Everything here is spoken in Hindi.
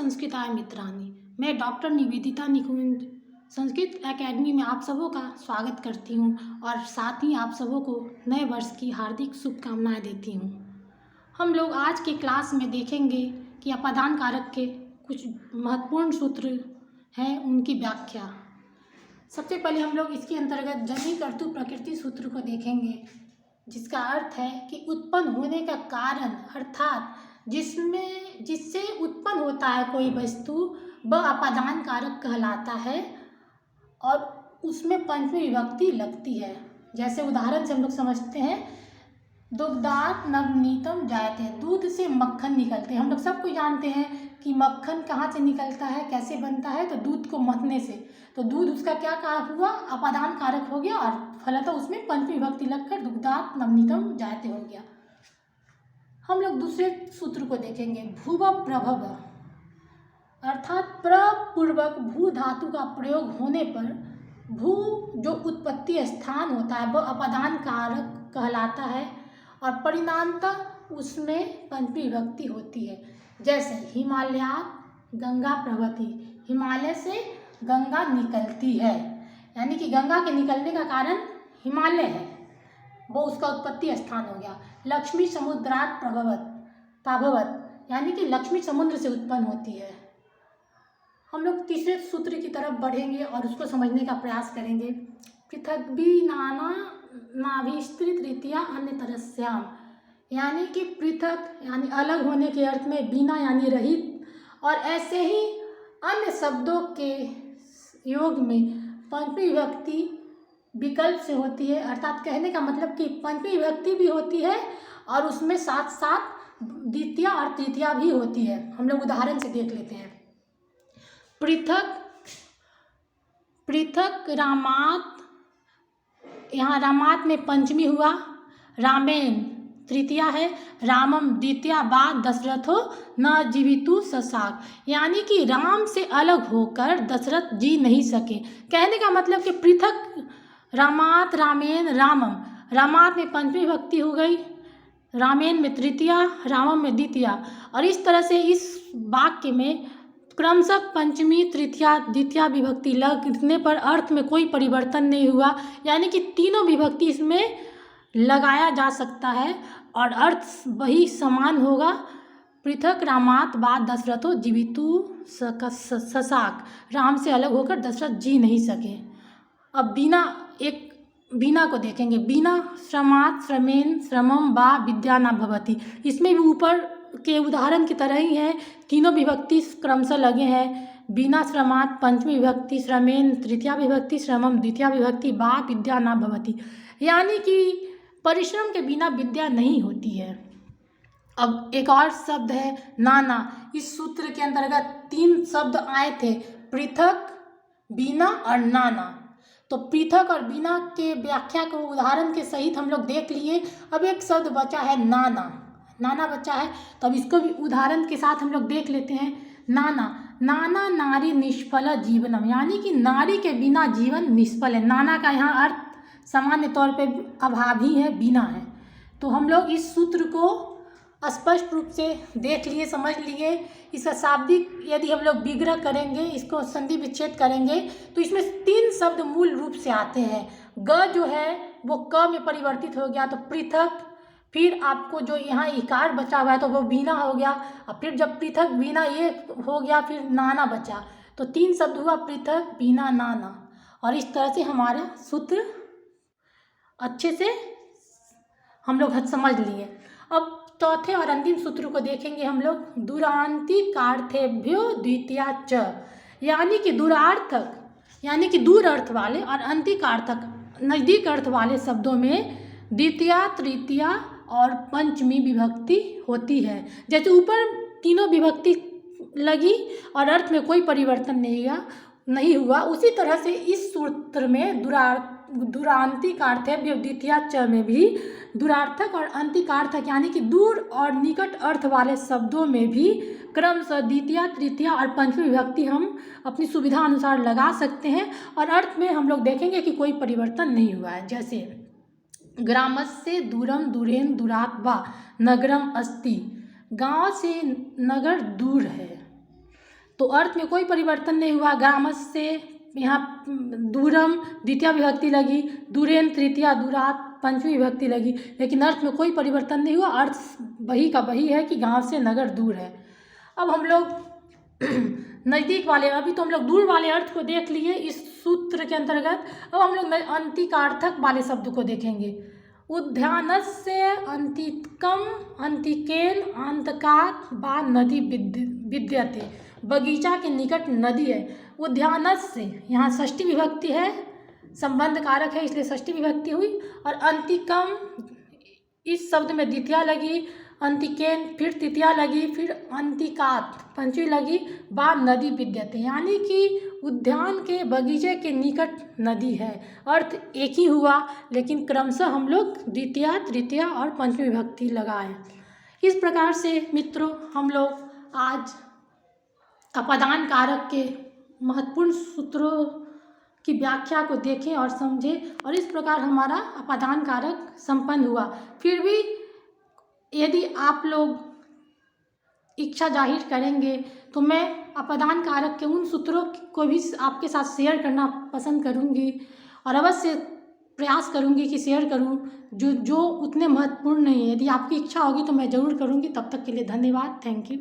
संस्कृताय मित्राणि। मैं डॉक्टर निवेदिता निकुंज संस्कृत एकेडमी में आप सबों का स्वागत करती हूँ और साथ ही आप सबों को नए वर्ष की हार्दिक शुभकामनाएं देती हूँ। हम लोग आज के क्लास में देखेंगे कि अपादान कारक के कुछ महत्वपूर्ण सूत्र हैं, उनकी व्याख्या। सबसे पहले हम लोग इसके अंतर्गत जनि कर्तु प्रकृति सूत्र को देखेंगे, जिसका अर्थ है कि उत्पन्न होने का कारण, अर्थात जिससे उत्पन्न होता है कोई वस्तु, वह अपादान कारक कहलाता है और उसमें पंचमी विभक्ति लगती है। जैसे उदाहरण से हम लोग समझते हैं, दुग्धात् नवनीतम जायते, दूध से मक्खन निकलते हैं। हम लोग सबको जानते हैं कि मक्खन कहाँ से निकलता है, कैसे बनता है, तो दूध को मथने से। तो दूध उसका क्या कहा हुआ, अपादान कारक हो गया और फलतः उसमें पंचमी विभक्ति लगकर दुग्धात् नवनीतम जायते हो गया। हम लोग दूसरे सूत्र को देखेंगे, भूव प्रभव, अर्थात प्रपूर्वक भू धातु का प्रयोग होने पर भू जो उत्पत्ति स्थान होता है वह अपादान कारक कहलाता है और परिणामतः उसमें पंचमी विभक्ति होती है। जैसे हिमालयात् गंगा प्रवहति, हिमालय से गंगा निकलती है, यानी कि गंगा के निकलने का कारण हिमालय है, वो उसका उत्पत्ति स्थान हो गया। लक्ष्मी समुद्रात् प्रभवत, यानी कि लक्ष्मी समुद्र से उत्पन्न होती है। हम लोग तीसरे सूत्र की तरफ बढ़ेंगे और उसको समझने का प्रयास करेंगे। पृथग्भी नाना नाभिस्त्रित रीत्या अन्य तरस्याम, यानी कि पृथक यानी अलग होने के अर्थ में, बिना यानी रहित, और ऐसे ही अन्य शब्दों के योग में पंचमी विभक्ति विकल्प से होती है। अर्थात कहने का मतलब कि पंचमी विभक्ति भी होती है और उसमें साथ साथ द्वितीय और तृतीया भी होती है। हम लोग उदाहरण से देख लेते हैं। पृथक रामात, यहाँ रामात में पंचमी हुआ, रामेन तृतीया है, रामम द्वितीया, बाद दशरथो न जीवितु ससाक, यानी कि राम से अलग होकर दशरथ जी नहीं सके। कहने का मतलब कि पृथक रामात, रामेन, रामम, रामात में पंचमी विभक्ति हो गई, रामेन में तृतीया, रामम में द्वितीया, और इस तरह से इस वाक्य में क्रमशः पंचमी, तृतीया, द्वितीया विभक्ति लगने पर अर्थ में कोई परिवर्तन नहीं हुआ, यानी कि तीनों विभक्ति इसमें लगाया जा सकता है और अर्थ वही समान होगा। पृथक रामात बाद दशरथो जीवितु ससाक, राम से अलग होकर दशरथ जी नहीं सके। अब बीना को देखेंगे। बीना श्रमात श्रमेन श्रमम वा विद्या न भवति, इसमें भी ऊपर के उदाहरण की तरह ही है, तीनों विभक्ति क्रमशः लगे हैं। बीना श्रमात पंचमी विभक्ति, श्रमेन तृतीया विभक्ति, श्रमम द्वितीया विभक्ति, वा विद्या न भवति, यानी कि परिश्रम के बिना विद्या नहीं होती है। अब एक और शब्द है नाना। इस सूत्र के अंतर्गत 3 शब्द आए थे, पृथक, बीना और नाना। तो पृथक और बीना के व्याख्या को उदाहरण के सहित हम लोग देख लिए। अब एक शब्द बचा है नाना, नाना बचा है, तो अब इसको भी उदाहरण के साथ हम लोग देख लेते हैं। नाना नारी निष्फल जीवनम, यानी कि नारी के बिना जीवन निष्फल है। नाना का यहाँ अर्थ सामान्य तौर पे अभावी है, बिना है। तो हम लोग इस सूत्र को स्पष्ट रूप से देख लिए, समझ लिए। इसका शाब्दिक यदि हम लोग विग्रह करेंगे, इसको संधि विच्छेद करेंगे, तो इसमें 3 शब्द मूल रूप से आते हैं। ग जो है वो क में परिवर्तित हो गया तो पृथक, फिर आपको जो यहाँ इकार बचा हुआ है तो वो बीना हो गया, और फिर जब पृथक बीना ये हो गया फिर नाना बचा, तो 3 शब्द हुआ, पृथक, बीना, नाना। और इस तरह से हमारा सूत्र अच्छे से हम लोग समझ लिए। अब चौथे और अंतिम सूत्र को देखेंगे हम लोग। दूरांतिकार्थेभ्यो द्वितीया च, यानी कि दूरार्थक यानी कि दूर अर्थ वाले और अंतिकार्थक नज़दीक अर्थ वाले शब्दों में द्वितीया, तृतीया और पंचमी विभक्ति होती है। जैसे ऊपर तीनों विभक्ति लगी और अर्थ में कोई परिवर्तन नहीं हुआ, उसी तरह से इस सूत्र में दूरांतिकार्थेभ्यो द्वितीया च में भी दूरार्थक और अंतिकार्थक यानी कि दूर और निकट अर्थ वाले शब्दों में भी क्रमशः द्वितीया, तृतीया और पंचमी विभक्ति हम अपनी सुविधा अनुसार लगा सकते हैं और अर्थ में हम लोग देखेंगे कि कोई परिवर्तन नहीं हुआ है। जैसे ग्रामस्य दूरम दूरेन दूरात् वा नगरम अस्ति, गांव से नगर दूर है। तो अर्थ में कोई परिवर्तन नहीं हुआ। ग्रामस्य से यहाँ दूरम द्वितीय विभक्ति लगी, दूरेन तृतीया, दूरात पंचमी विभक्ति लगी, लेकिन अर्थ में कोई परिवर्तन नहीं हुआ। अर्थ वही का वही है कि गांव से नगर दूर है। अब हम लोग नज़दीक वाले, अभी तो हम लोग दूर वाले अर्थ को देख लिए इस सूत्र के अंतर्गत। अब हम लोग अंतिकार्थक वाले शब्द को देखेंगे। उद्यानस्य अंतिकम अंतिकेन अंतकात बा नदी विद्यते, बगीचा के निकट नदी है। उद्यानस्य यहाँ षष्ठी विभक्ति है, संबंध कारक है इसलिए षष्ठी विभक्ति हुई। और अंतिकम इस शब्द में द्वितीया लगी, अंतिकेन फिर तृतीया लगी, फिर अंतिकात पंचमी लगी, बा नदी विद्यते, यानी कि उद्यान के बगीचे के निकट नदी है। अर्थ एक ही हुआ, लेकिन क्रमशः हम लोग द्वितीया, तृतीया और पंचमी विभक्ति लगाए। इस प्रकार से मित्रों हम लोग आज अपादान कारक के महत्वपूर्ण सूत्रों की व्याख्या को देखें और समझें, और इस प्रकार हमारा अपादान कारक संपन्न हुआ। फिर भी यदि आप लोग इच्छा जाहिर करेंगे तो मैं अपादान कारक के उन सूत्रों को भी आपके साथ शेयर करना पसंद करूंगी, और अवश्य प्रयास करूंगी कि शेयर करूं जो उतने महत्वपूर्ण नहीं है। यदि आपकी इच्छा होगी तो मैं ज़रूर करूंगी। तब तक के लिए धन्यवाद। Thank you.